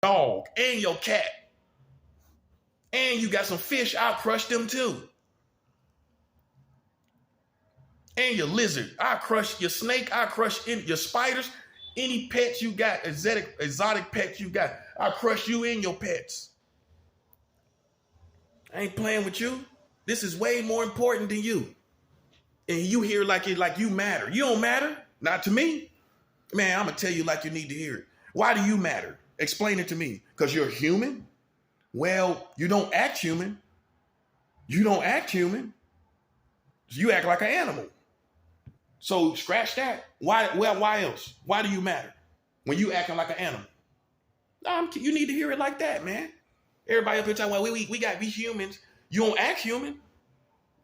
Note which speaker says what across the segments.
Speaker 1: dog and your cat. And you got some fish, I'll crush them too. And your lizard, I'll crush your snake, I'll crush your spiders, any pets you got, exotic pets you got, I'll crush you and your pets. I ain't playing with you. This is way more important than you. And you hear like you matter. You don't matter. Not to me. Man, I'm gonna tell you like you need to hear it. Why do you matter? Explain it to me. Because you're human? Well, you don't act human. You don't act human. You act like an animal. So scratch that. Why? Well, why else? Why do you matter when you acting like an animal? You need to hear it like that, man. Everybody up here talking, well, we got to be humans. You don't act human.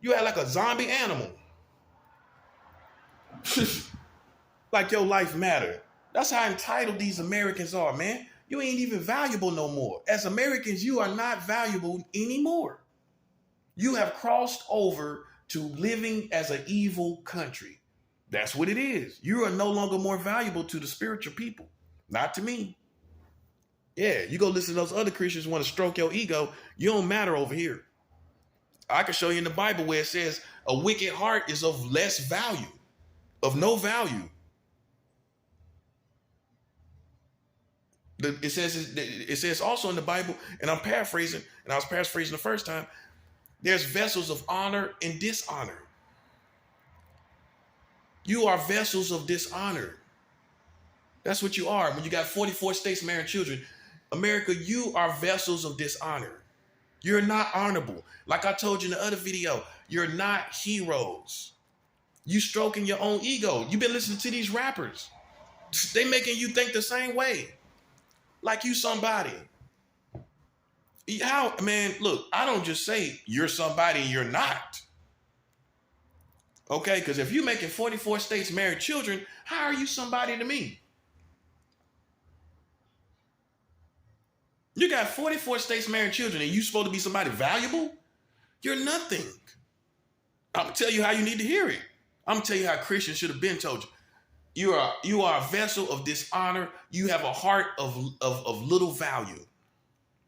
Speaker 1: You act like a zombie animal. Like your life matter. That's how entitled these Americans are, man. You ain't even valuable no more. As Americans, you are not valuable anymore. You have crossed over to living as an evil country. That's what it is. You are no longer more valuable to the spiritual people. Not to me. Yeah, you go listen to those other Christians who want to stroke your ego. You don't matter over here. I can show you in the Bible where it says a wicked heart is of less value, of no value. It says also in the Bible, and I'm paraphrasing, and I was paraphrasing the first time, there's vessels of honor and dishonor. You are vessels of dishonor. That's what you are. When you got 44 states marrying children, America, you are vessels of dishonor. You're not honorable. Like I told you in the other video, you're not heroes. You stroking your own ego. You've been listening to these rappers. They making you think the same way. Like you somebody. How, man, look, I don't just say you're somebody and you're not. Okay, because if you're making 44 states marry children, how are you somebody to me? You got 44 states marrying children and you supposed to be somebody valuable? You're nothing. I'm going to tell you how you need to hear it. I'm going to tell you how Christians should have been told you. You are a vessel of dishonor. You have a heart of little value.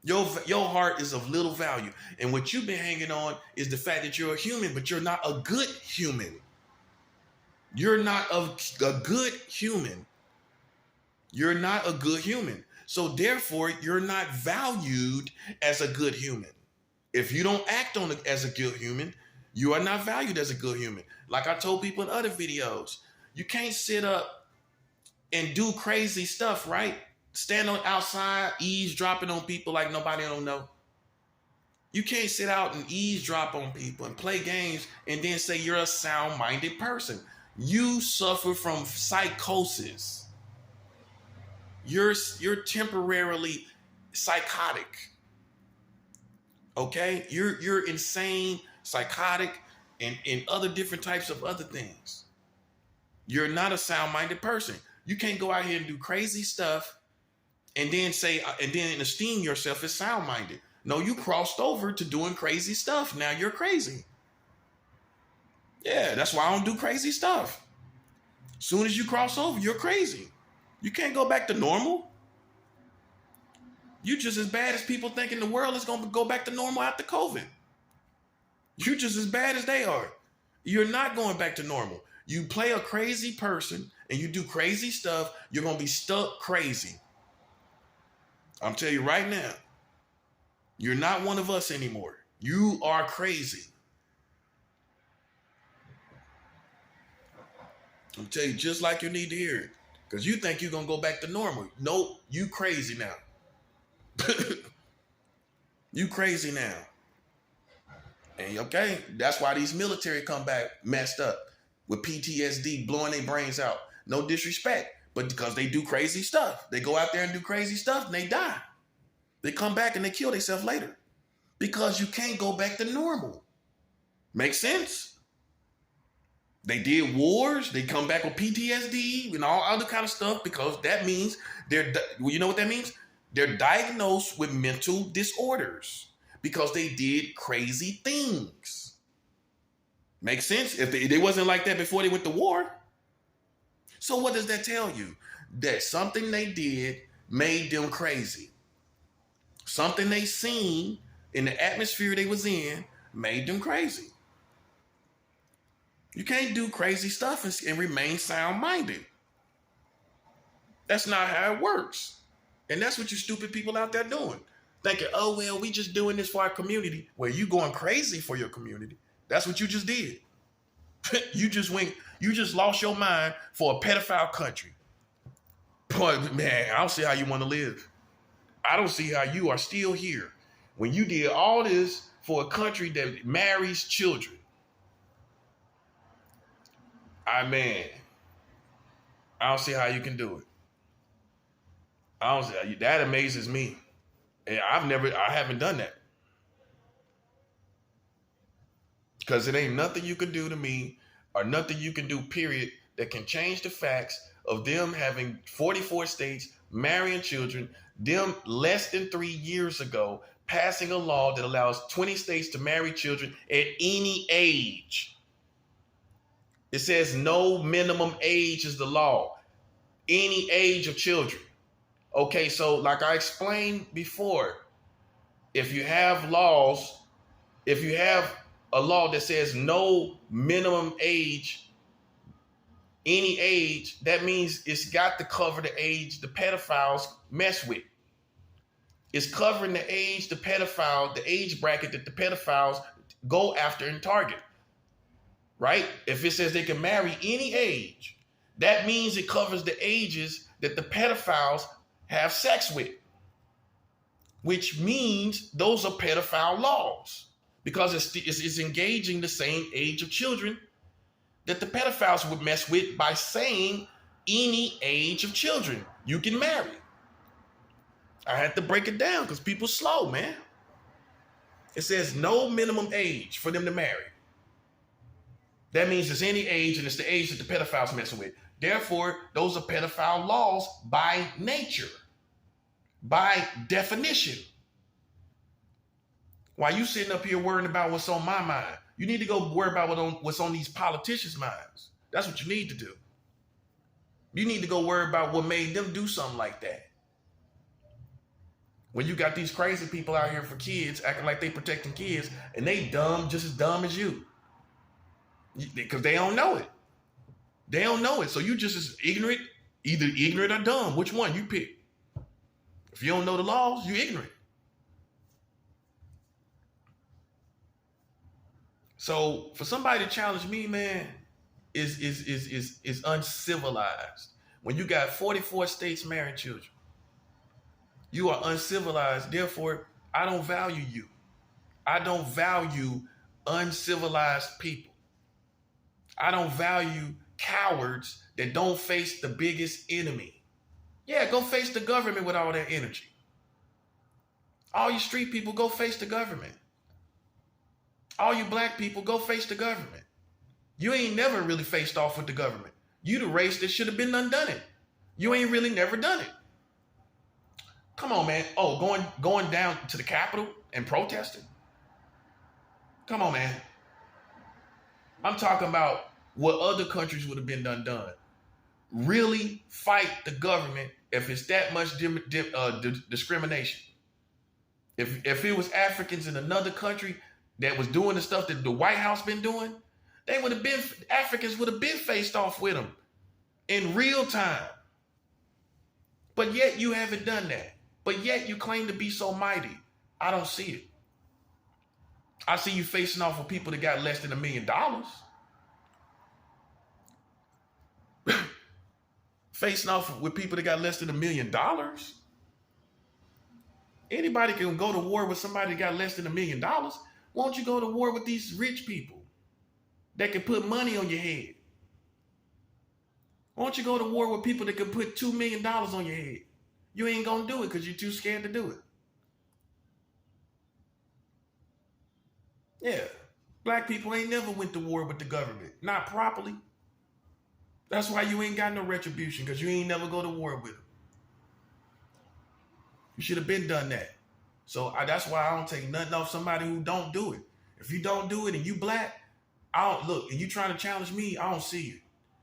Speaker 1: Your heart is of little value. And what you've been hanging on is the fact that you're a human, but you're not a good human. You're not a good human. You're not a good human. So therefore, you're not valued as a good human. If you don't act on it as a good human, you are not valued as a good human. Like I told people in other videos, you can't sit up and do crazy stuff, right? Stand on outside, eavesdropping on people like nobody don't know. You can't sit out and eavesdrop on people and play games and then say you're a sound-minded person. You suffer from psychosis. You're temporarily psychotic. Okay? You're insane, psychotic, and other different types of other things. You're not a sound-minded person. You can't go out here and do crazy stuff and then esteem yourself as sound-minded. No, you crossed over to doing crazy stuff. Now you're crazy. Yeah, that's why I don't do crazy stuff. As soon as you cross over, you're crazy. You can't go back to normal. You're just as bad as people thinking the world is going to go back to normal after COVID. You're just as bad as they are. You're not going back to normal. You play a crazy person and you do crazy stuff, you're going to be stuck crazy. I'm telling you right now, you're not one of us anymore. You are crazy. I'm telling you just like you need to hear it. Because you think you're going to go back to normal. Nope, you crazy now. You crazy now. And okay, that's why these military come back messed up with PTSD, blowing their brains out. No disrespect, but because they do crazy stuff. They go out there and do crazy stuff and they die. They come back and they kill themselves later. Because you can't go back to normal. Make sense? They did wars. They come back with PTSD and all other kind of stuff because that means you know what that means? They're diagnosed with mental disorders because they did crazy things. Make sense? If they wasn't like that before they went to war. So what does that tell you? That something they did made them crazy. Something they seen in the atmosphere they was in made them crazy. You can't do crazy stuff and remain sound-minded. That's not how it works. And that's what you stupid people out there doing. Thinking, oh, well, we just doing this for our community. Well, you going crazy for your community. That's what you just did. You just lost your mind for a pedophile country. But man, I don't see how you want to live. I don't see how you are still here when you did all this for a country that marries children. I don't see how you can do it. I don't see that amazes me. And I haven't done that. Because it ain't nothing you can do to me or nothing you can do, period, that can change the facts of them having 44 states marrying children, them less than 3 years ago passing a law that allows 20 states to marry children at any age. It says no minimum age is the law. Any age of children. Okay, so like I explained before, if you have a law that says no minimum age, any age, that means it's got to cover the age the pedophiles mess with. It's covering the age the age bracket that the pedophiles go after and target. Right? If it says they can marry any age, that means it covers the ages that the pedophiles have sex with, which means those are pedophile laws because it's engaging the same age of children that the pedophiles would mess with by saying any age of children you can marry. I had to break it down because people slow, man. It says no minimum age for them to marry. That means it's any age, and it's the age that the pedophiles messing with. Therefore, those are pedophile laws by nature, by definition. While you sitting up here worrying about what's on my mind, you need to go worry about what's on these politicians' minds. That's what you need to do. You need to go worry about what made them do something like that. When you got these crazy people out here for kids, acting like they protecting kids, and they dumb, just as dumb as you. Because they don't know it. They don't know it. So you just as ignorant, either ignorant or dumb. Which one? You pick. If you don't know the laws, you're ignorant. So for somebody to challenge me, man, is uncivilized. When you got 44 states marrying children, you are uncivilized. Therefore, I don't value you. I don't value uncivilized people. I don't value cowards that don't face the biggest enemy. Yeah, go face the government with all that energy. All you street people, go face the government. All you black people, go face the government. You ain't never really faced off with the government. You the race that should have been undone it. You ain't really never done it. Come on, man. Oh, going down to the Capitol and protesting? Come on, man. I'm talking about what other countries would have been done. Really fight the government if it's that much discrimination. If it was Africans in another country that was doing the stuff that the White House been doing, Africans would have been faced off with them in real time. But yet you haven't done that. But yet you claim to be so mighty. I don't see it. I see you facing off with people that got less than $1 million. Facing off with people that got less than $1 million. Anybody can go to war with somebody that got less than $1 million. Why don't you go to war with these rich people that can put money on your head? Why don't you go to war with people that can put $2 million on your head? You ain't gonna do it because you're too scared to do it. Yeah, black people ain't never went to war with the government, not properly. That's why you ain't got no retribution, because you ain't never go to war with them. You should have been done that. So that's why I don't take nothing off somebody who don't do it. If you don't do it and you black, I don't look, and you trying to challenge me, I don't see it.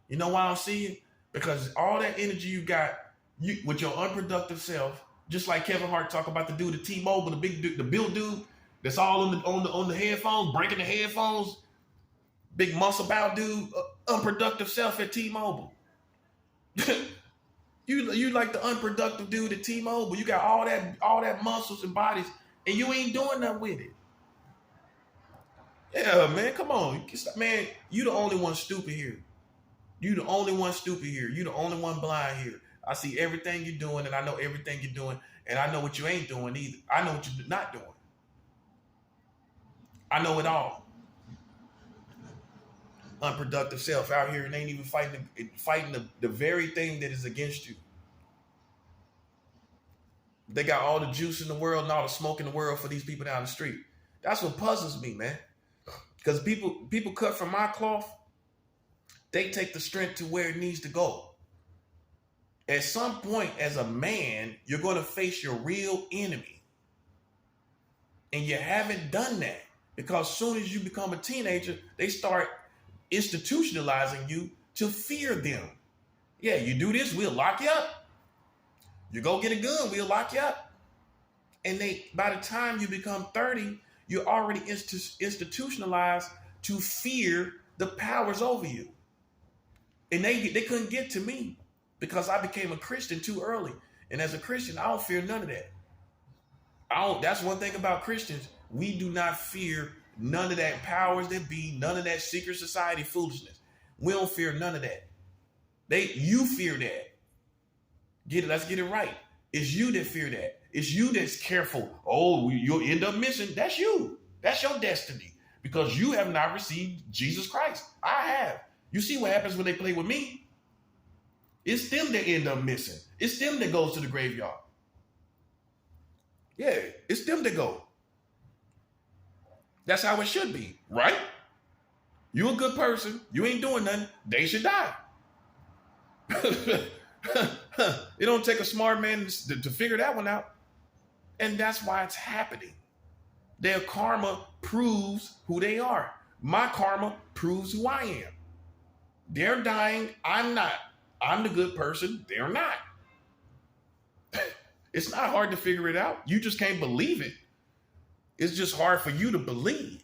Speaker 1: You know why I don't see it? Because all that energy you got, with your unproductive self, Just like Kevin Hart talk about the dude at T-Mobile, the big dude, the build dude that's all on the headphones, breaking the headphones, big muscle bound dude, unproductive self at T-Mobile. you like the unproductive dude at T-Mobile. You got all that muscles and bodies, and you ain't doing nothing with it. Yeah, man, come on, man. You the only one stupid here. You the only one stupid here. You the only one blind here. I see everything you're doing, and I know everything you're doing, and I know what you ain't doing either. I know what you're not doing. I know it all. Unproductive self out here and ain't even fighting the very thing that is against you. They got all the juice in the world and all the smoke in the world for these people down the street. That's what puzzles me, man. Because people cut from my cloth, they take the strength to where it needs to go. At some point, as a man, you're going to face your real enemy. And you haven't done that. Because as soon as you become a teenager, they start institutionalizing you to fear them. Yeah, you do this, we'll lock you up. You go get a gun, we'll lock you up. And by the time you become 30, you're already institutionalized to fear the powers over you. And they couldn't get to me because I became a Christian too early. And as a Christian, I don't fear none of that. That's one thing about Christians. We do not fear none of that powers that be, none of that secret society foolishness. We don't fear none of that. You fear that. Let's get it right. It's you that fear that. It's you that's careful. Oh, you'll end up missing. That's you. That's your destiny. Because you have not received Jesus Christ. I have. You see what happens when they play with me? It's them that end up missing. It's them that goes to the graveyard. Yeah, it's them that go. That's how it should be, right? You a good person. You ain't doing nothing. They should die. It don't take a smart man to figure that one out. And that's why it's happening. Their karma proves who they are. My karma proves who I am. They're dying. I'm not. I'm the good person. They're not. It's not hard to figure it out. You just can't believe it. It's just hard for you to believe.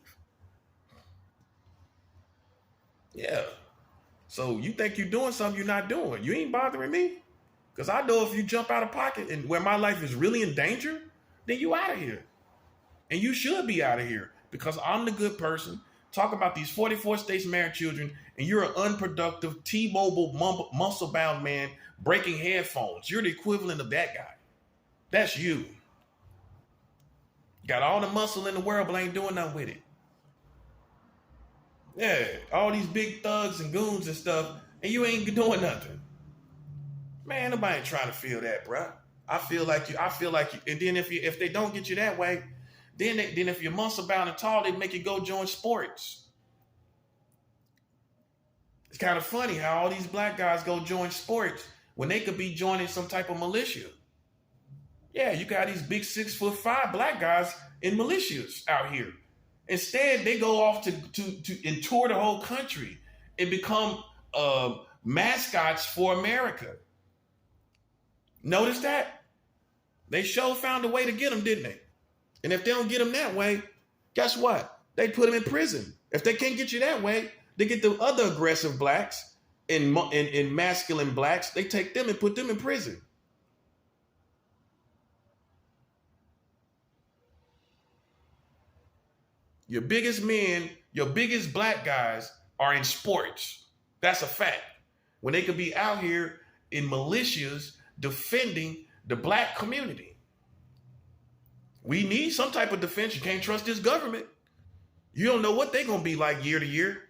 Speaker 1: Yeah. So you think you're doing something you're not doing. You ain't bothering me. Because I know if you jump out of pocket and where my life is really in danger, then you out of here. And you should be out of here because I'm the good person. Talk about these 44 states married children, and you're an unproductive T-Mobile muscle-bound man breaking headphones. You're the equivalent of that guy. That's you. Got all the muscle in the world, but ain't doing nothing with it. Yeah, all these big thugs and goons and stuff, and you ain't doing nothing. Man, nobody ain't trying to feel that, bro. I feel like you. And then if they don't get you that way, then if you're muscle bound and tall, they make you go join sports. It's kind of funny how all these black guys go join sports when they could be joining some type of militia. Yeah, you got these big 6'5" black guys in militias out here. Instead, they go off to and tour the whole country and become mascots for America. Notice that? They sure found a way to get them, didn't they? And if they don't get them that way, guess what? They put them in prison. If they can't get you that way, they get the other aggressive blacks and masculine blacks. They take them and put them in prison. Your biggest men, your biggest black guys are in sports. That's a fact. When they could be out here in militias defending the black community. We need some type of defense. You can't trust this government. You don't know what they're going to be like year to year.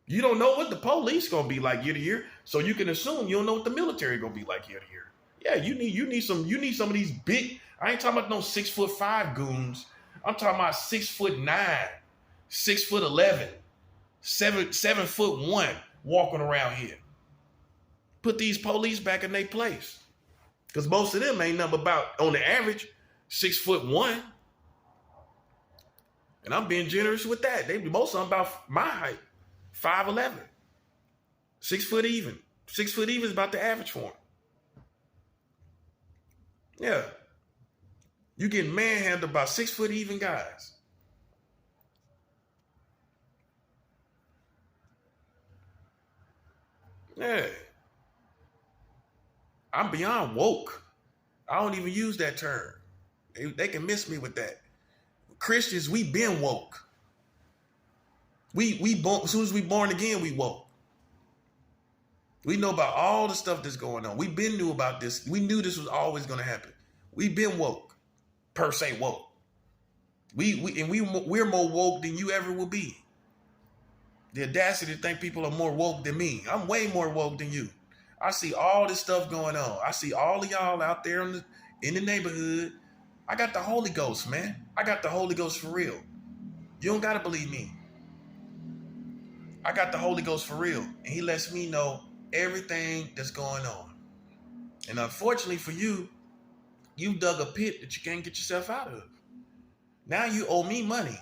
Speaker 1: You don't know what the police going to be like year to year. So you can assume you don't know what the military going to be like year to year. Yeah, you need some of these big, I ain't talking about no 6'5" goons. I'm talking about 6'9", 6'11", 7'1" walking around here. Put these police back in their place. Because most of them ain't nothing about, on the average, 6'1". And I'm being generous with that. Most of them about my height, 5'11". 6 foot even. 6 foot even is about the average for them. Yeah. You getting manhandled by 6 foot even guys. Yeah. I'm beyond woke. I don't even use that term. They can miss me with that. Christians, we been woke. We born, as soon as we born again, we woke. We know about all the stuff that's going on. We been knew about this. We knew this was always going to happen. We been woke, per se woke. We're more woke than you ever will be. The audacity to think people are more woke than me. I'm way more woke than you. I see all this stuff going on. I see all of y'all out there in the neighborhood. I got the Holy Ghost, man. I got the Holy Ghost for real. You don't got to believe me. I got the Holy Ghost for real. And he lets me know everything that's going on. And unfortunately for you, you dug a pit that you can't get yourself out of. Now you owe me money.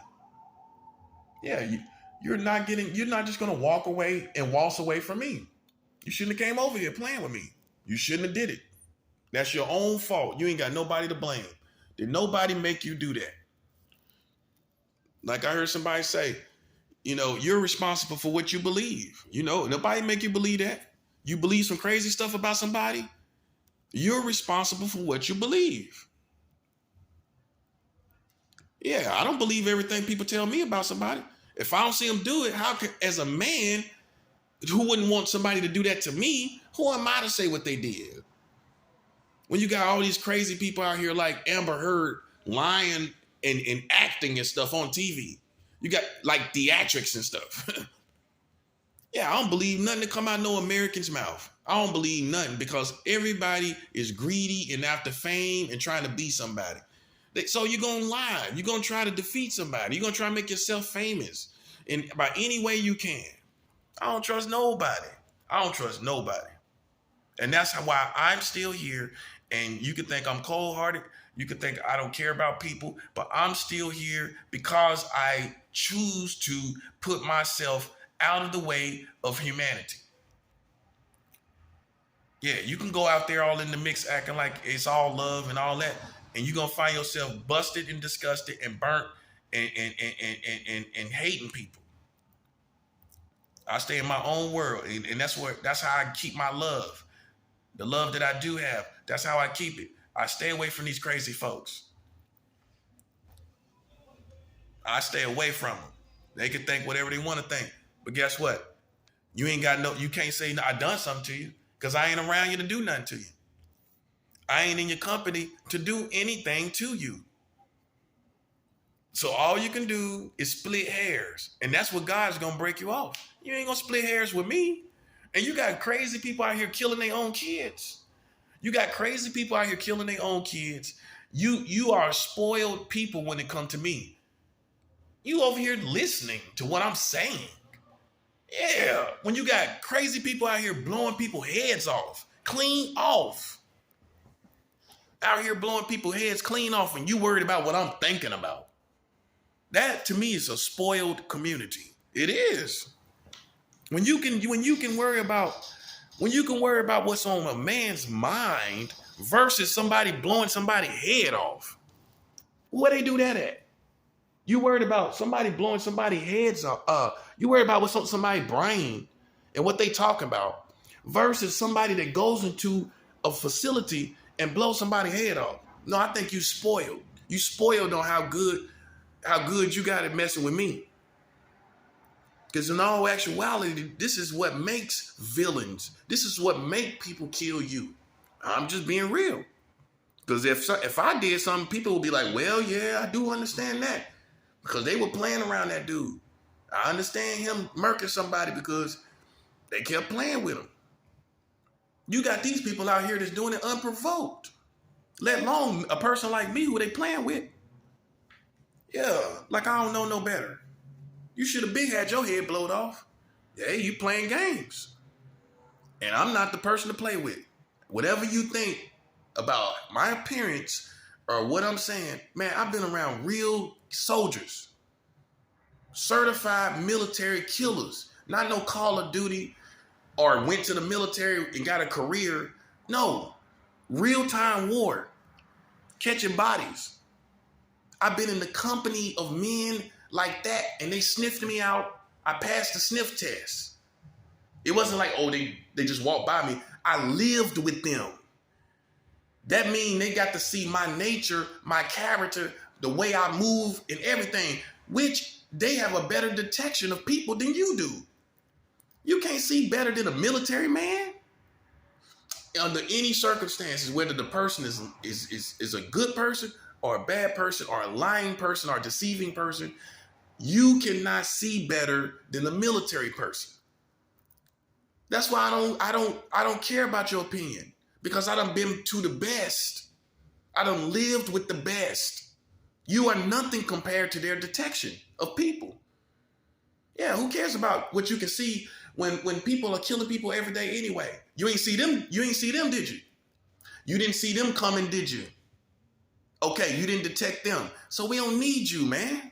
Speaker 1: Yeah, you're not just going to walk away and waltz away from me. You shouldn't have came over here playing with me. You shouldn't have did it. That's your own fault. You ain't got nobody to blame. Did nobody make you do that? Like I heard somebody say, you're responsible for what you believe. Nobody make you believe that. You believe some crazy stuff about somebody, you're responsible for what you believe. Yeah, I don't believe everything people tell me about somebody. If I don't see them do it, how can, as a man who wouldn't want somebody to do that to me, who am I to say what they did? When you got all these crazy people out here like Amber Heard lying and acting and stuff on TV. You got like theatrics and stuff. Yeah, I don't believe nothing that come out of no American's mouth. I don't believe nothing because everybody is greedy and after fame and trying to be somebody. So you're going to lie. You're going to try to defeat somebody. You're going to try to make yourself famous in by any way you can. I don't trust nobody. I don't trust nobody. And that's why I'm still here. And you could think I'm cold-hearted. You could think I don't care about people. But I'm still here because I choose to put myself out of the way of humanity. Yeah, you can go out there all in the mix acting like it's all love and all that. And you're going to find yourself busted and disgusted and burnt and hating people. I stay in my own world. And that's how I keep my love. The love that I do have, that's how I keep it. I stay away from these crazy folks. I stay away from them. They can think whatever they want to think. But guess what? You can't say I done something to you because I ain't around you to do nothing to you. I ain't in your company to do anything to you. So all you can do is split hairs. And that's what God's going to break you off. You ain't going to split hairs with me. And you got crazy people out here killing their own kids. You got crazy people out here killing their own kids. You are spoiled people when it comes to me. You over here listening to what I'm saying. Yeah, when you got crazy people out here blowing people's heads off, clean off. Out here blowing people's heads clean off and you worried about what I'm thinking about. That to me is a spoiled community. It is. When you can worry about what's on a man's mind versus somebody blowing somebody's head off. Where they do that at? You worried about somebody blowing somebody's heads off. You worried about what's on somebody's brain and what they talking about versus somebody that goes into a facility and blows somebody's head off. No, I think you spoiled. You spoiled on how good you got it messing with me. Because in all actuality, this is what makes villains. This is what make people kill you. I'm just being real. Because if I did something, people would be like, well, yeah, I do understand that. Because they were playing around that dude. I understand him murking somebody because they kept playing with him. You got these people out here that's doing it unprovoked. Let alone a person like me who they playing with. Yeah, like I don't know no better. You should have been had your head blowed off. Yeah, you playing games. And I'm not the person to play with. Whatever you think about my appearance or what I'm saying, man, I've been around real soldiers. Certified military killers. Not no Call of Duty or went to the military and got a career. No. Real-time war. Catching bodies. I've been in the company of men like that, and they sniffed me out. I passed the sniff test. It wasn't like, oh, they just walked by me. I lived with them. That means they got to see my nature, my character, the way I move and everything, which they have a better detection of people than you do. You can't see better than a military man. Under any circumstances, whether the person is a good person or a bad person or a lying person or a deceiving person, you cannot see better than a military person. That's why I don't care about your opinion, because I done been to the best. I done lived with the best. You are nothing compared to their detection of people. Yeah, who cares about what you can see when people are killing people every day anyway? You ain't see them, did you? You didn't see them coming, did you? Okay, you didn't detect them. So we don't need you, man.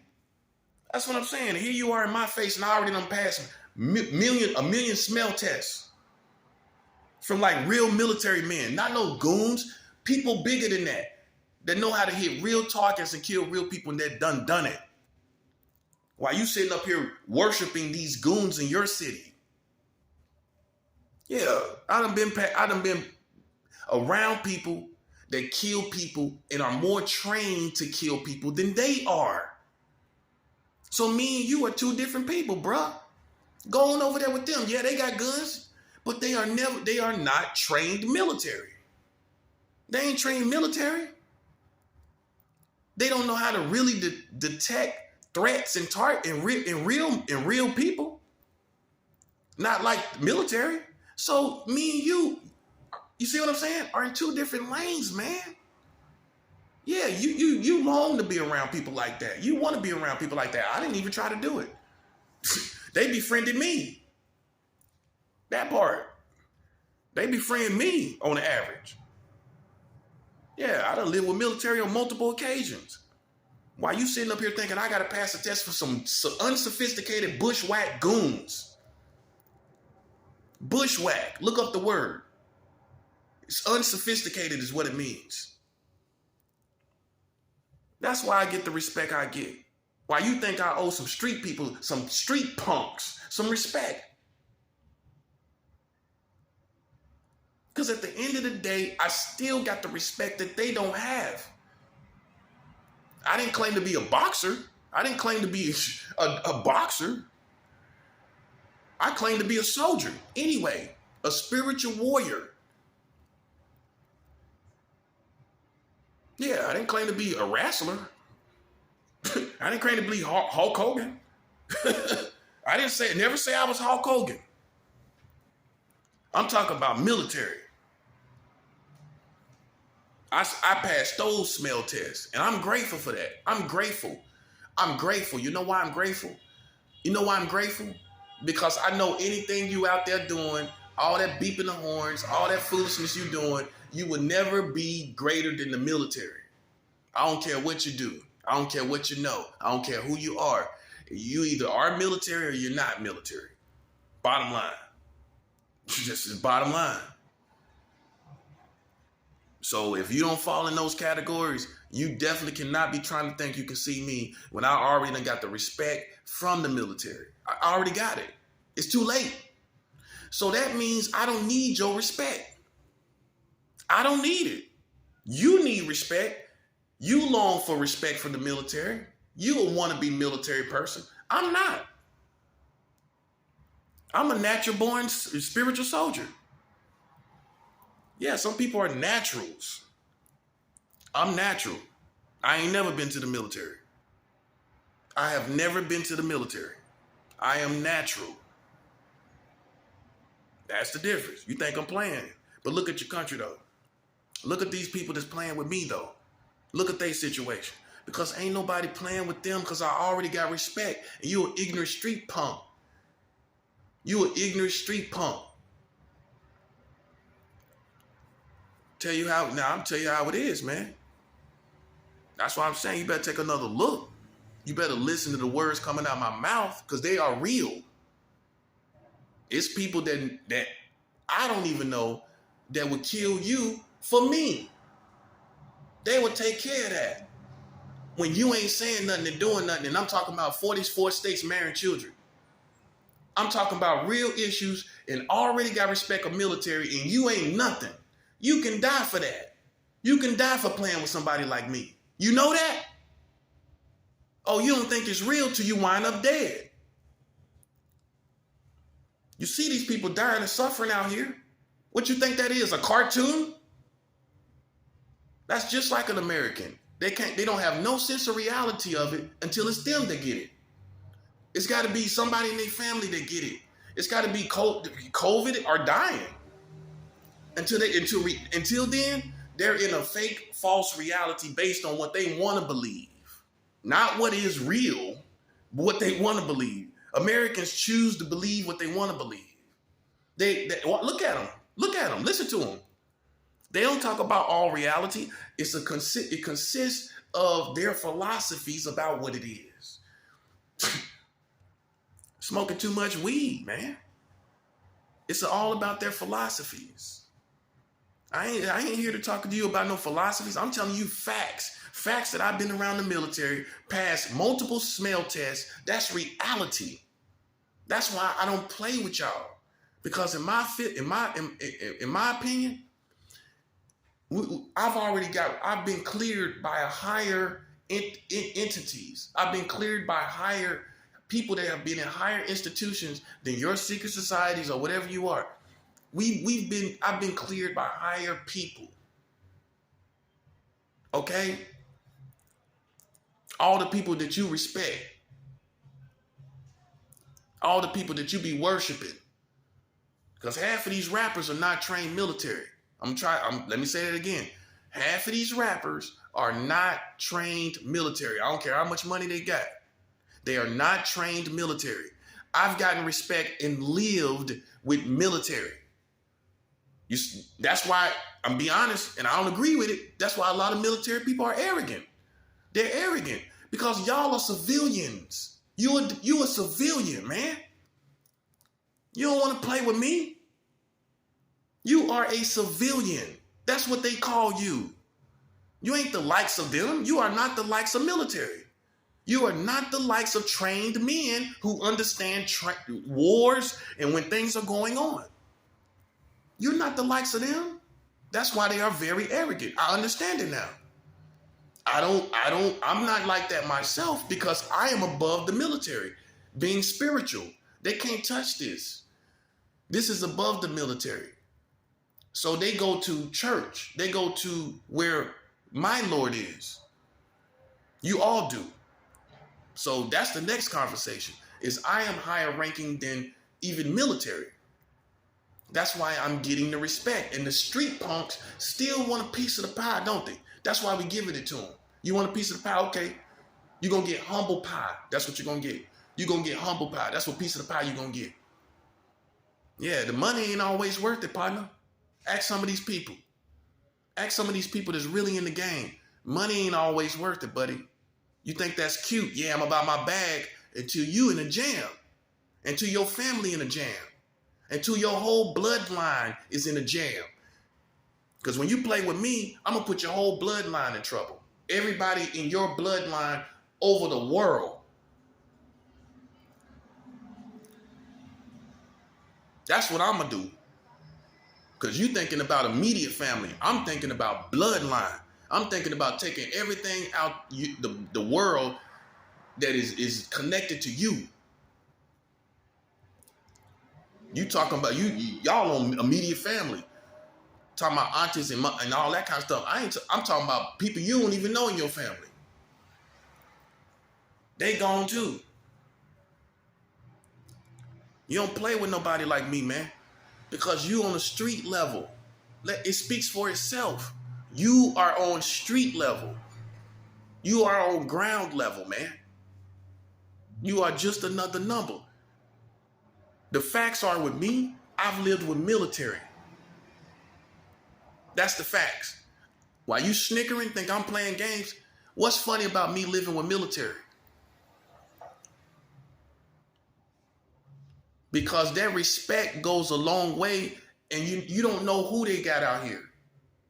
Speaker 1: That's what I'm saying. Here you are in my face, and I already done passed a million smell tests from like real military men, not no goons, people bigger than that know how to hit real targets and kill real people, and that done it. While you sitting up here worshiping these goons in your city. Yeah, I done been around people that kill people and are more trained to kill people than they are. So me and you are two different people, bruh. Go on over there with them. Yeah, they got guns, but they are not trained military. They ain't trained military. They don't know how to really detect threats and real people. Not like military. So me and you see what I'm saying, are in two different lanes, man. Yeah, you long to be around people like that. You want to be around people like that. I didn't even try to do it. They befriended me. That part. They befriend me on the average. Yeah, I done lived with military on multiple occasions. Why you sitting up here thinking I got to pass a test for some unsophisticated bushwhack goons? Bushwhack. Look up the word. It's unsophisticated is what it means. That's why I get the respect I get. Why you think I owe some street people, some street punks, some respect? Because at the end of the day, I still got the respect that they don't have. I didn't claim to be a boxer. I didn't claim to be a boxer. I claim to be a soldier. Anyway, a spiritual warrior. Yeah, I didn't claim to be a wrestler. I didn't claim to be Hulk Hogan. I never say I was Hulk Hogan. I'm talking about military. I passed those smell tests, and I'm grateful for that. I'm grateful. You know why I'm grateful? Because I know anything you out there doing, all that beeping the horns, all that foolishness you doing, you will never be greater than the military. I don't care what you do. I don't care what you know. I don't care who you are. You either are military or you're not military. Bottom line. Just is bottom line. So if you don't fall in those categories, you definitely cannot be trying to think you can see me when I already done got the respect from the military. I already got it. It's too late. So that means I don't need your respect. I don't need it. You need respect. You long for respect from the military. You a wannabe military person. I'm not. I'm a natural born spiritual soldier. Yeah, some people are naturals. I'm natural. I ain't never been to the military. I have never been to the military. I am natural. That's the difference. You think I'm playing. But look at your country, though. Look at these people that's playing with me, though. Look at their situation. Because ain't nobody playing with them because I already got respect. And you an ignorant street punk. You an ignorant street punk. I'm tell you how it is, man. That's why I'm saying you better take another look. You better listen to the words coming out of my mouth because they are real. It's people that I don't even know that would kill you for me. They would take care of that. when you ain't saying nothing and doing nothing, and I'm talking about 44 states marrying children. I'm talking about real issues and already got respect of military, and you ain't nothing. You can die for that. You can die for playing with somebody like me. You know that? Oh, you don't think it's real till you wind up dead. You see these people dying and suffering out here. What you think that is, a cartoon? That's just like an American. They don't have no sense of reality of it until it's them that get it. It's got to be somebody in their family that get it. It's got to be COVID or dying. Until then, they're in a fake, false reality based on what they want to believe. Not what is real, but what they want to believe. Americans choose to believe what they want to believe. They look at them. Look at them. Listen to them. They don't talk about all reality. It consists of their philosophies about what it is. Smoking too much weed, man. It's all about their philosophies. I ain't here to talk to you about no philosophies. I'm telling you facts. Facts that I've been around the military, passed multiple smell tests. That's reality. That's why I don't play with y'all. Because in my opinion, I've been cleared by a higher entities. I've been cleared by higher people that have been in higher institutions than your secret societies or whatever you are. I've been cleared by higher people. Okay? All the people that you respect. All the people that you be worshiping. Because half of these rappers are not trained military. Let me say that again. Half of these rappers are not trained military. I don't care how much money they got. They are not trained military. I've gotten respect and lived with military. That's why, I'm being honest, and I don't agree with it. That's why a lot of military people are arrogant. They're arrogant because y'all are civilians. You a civilian, man. You don't want to play with me. You are a civilian. That's what they call you. You ain't the likes of them. You are not the likes of military. You are not the likes of trained men who understand wars and when things are going on. You're not the likes of them. That's why they are very arrogant. I understand it now. I'm not like that myself because I am above the military, being spiritual. They can't touch this. This is above the military. So they go to church. They go to where my Lord is. You all do. So that's the next conversation, is I am higher ranking than even military. That's why I'm getting the respect. And the street punks still want a piece of the pie, don't they? That's why we giving it to them. You want a piece of the pie? Okay. You're going to get humble pie. That's what you're going to get. You're going to get humble pie. That's what piece of the pie you're going to get. Yeah, the money ain't always worth it, partner. Ask some of these people. Ask some of these people that's really in the game. Money ain't always worth it, buddy. You think that's cute. Yeah, I'm about my bag until you in a jam. Until your family in a jam. Until your whole bloodline is in a jam. Because when you play with me, I'm going to put your whole bloodline in trouble. Everybody in your bloodline over the world. That's what I'm going to do. Because you're thinking about immediate family. I'm thinking about bloodline. I'm thinking about taking everything out the world that is connected to you. You talking about y'all on immediate family. Talking about aunties and all that kind of stuff. I'm talking about people you don't even know in your family. They gone too. You don't play with nobody like me, man. Because you on the street level. It speaks for itself. You are on street level. You are on ground level, man. You are just another number. The facts are with me, I've lived with military. That's the facts. While you snickering, think I'm playing games, what's funny about me living with military? Because that respect goes a long way, and you don't know who they got out here.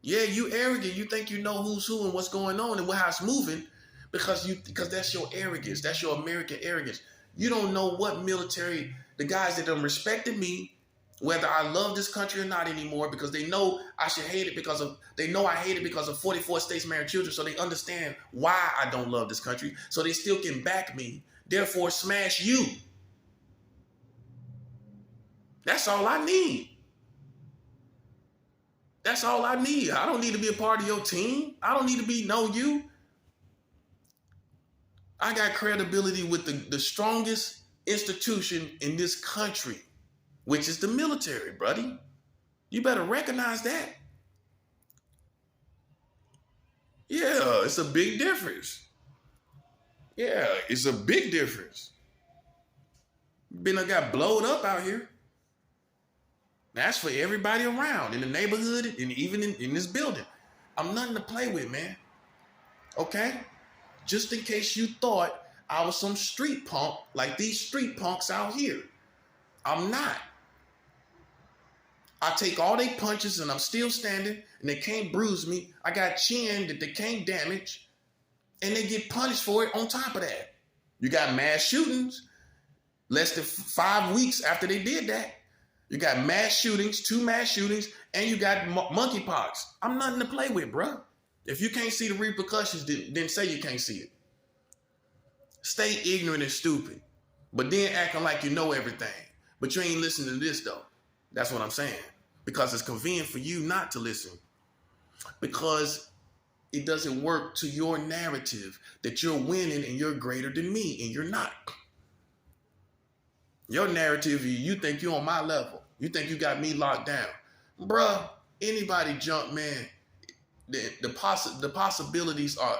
Speaker 1: Yeah, you arrogant. You think you know who's who and what's going on and how it's moving, because that's your arrogance. That's your American arrogance. You don't know what military, the guys that have respected me, whether I love this country or not anymore, because they know I should hate it they know I hate it because of 44 states marrying children, so they understand why I don't love this country, so they still can back me, therefore smash you. That's all I need. That's all I need. I don't need to be a part of your team. I don't need to know you. I got credibility with the strongest institution in this country, which is the military, buddy. You better recognize that. Yeah, it's a big difference. Yeah, it's a big difference. Got blowed up out here. That's for everybody around, in the neighborhood, and even in this building. I'm nothing to play with, man. Okay? Just in case you thought I was some street punk like these street punks out here. I'm not. I take all they punches and I'm still standing and they can't bruise me. I got chin that they can't damage and they get punished for it on top of that. You got mass shootings less than 5 weeks after they did that. You got mass shootings, 2 mass shootings, and you got monkeypox. I'm nothing to play with, bro. If you can't see the repercussions, then say you can't see it. Stay ignorant and stupid, but then acting like you know everything. But you ain't listening to this, though. That's what I'm saying. Because it's convenient for you not to listen. Because it doesn't work to your narrative that you're winning and you're greater than me, and you're not. Your narrative, you think you're on my level. You think you got me locked down. Bruh, anybody jump, man, the possibilities are